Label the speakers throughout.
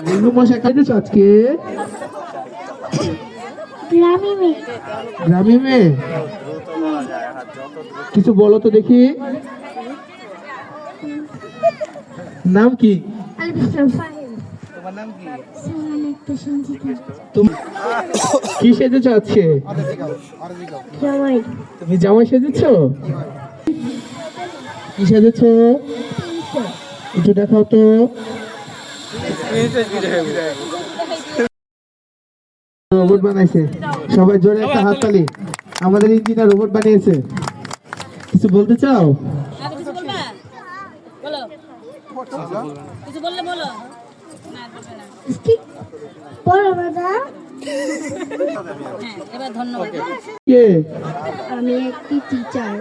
Speaker 1: Dengue মশা খাইতেছ আজকে? গ্রামে মেয়ে, কিছু বলো তো দেখি। নাম কি? কি সেজেছ আজকে? তুমি জামাই সেজেছ? কি সেজেছ একটু দেখাও তো। রোবট বানাইছে, সবাই জোরে একটা হাততালি। আমাদের ইঞ্জিনিয়ার রোবট বানিয়েছে। কিছু বলতে চাও?
Speaker 2: আমি একটি টিচার,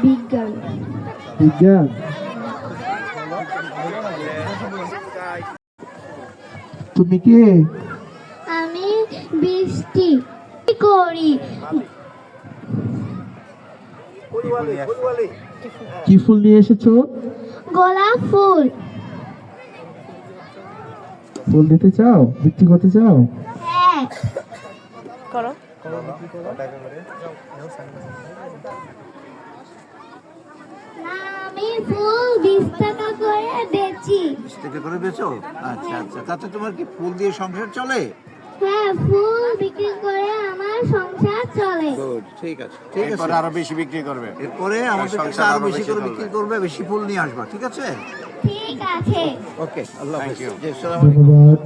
Speaker 2: বিজ্ঞান।
Speaker 1: বিজ্ঞান, তুমি কে?
Speaker 2: আমি বৃষ্টি করি।
Speaker 1: কি ফুল নিয়ে এসেছো?
Speaker 2: গোলাপ ফুল।
Speaker 1: ফুল দিতে চাও, বিক্রি করতে চাও?
Speaker 2: হ্যাঁ,
Speaker 3: করো।
Speaker 2: আমি ফুল 20 টাকা করে বেচি।
Speaker 4: 20 টাকা করে বেচো? আচ্ছা আচ্ছা, তাতে তোমার কি ফুল দিয়ে সংসার চলে?
Speaker 2: হ্যাঁ, ফুল বিক্রি করে আমার সংসার চলে।
Speaker 4: ঠিক আছে, ঠিক আছে, আরো বেশি বিক্রি করবে। এরপরে আমাদের কাছে আরো বেশি করে বিক্রি করবে, বেশি ফুল নিয়ে আসবা, ঠিক আছে?
Speaker 2: ঠিক আছে।
Speaker 4: ওকে, আল্লাহ হাফেজ।
Speaker 1: ধন্যবাদ।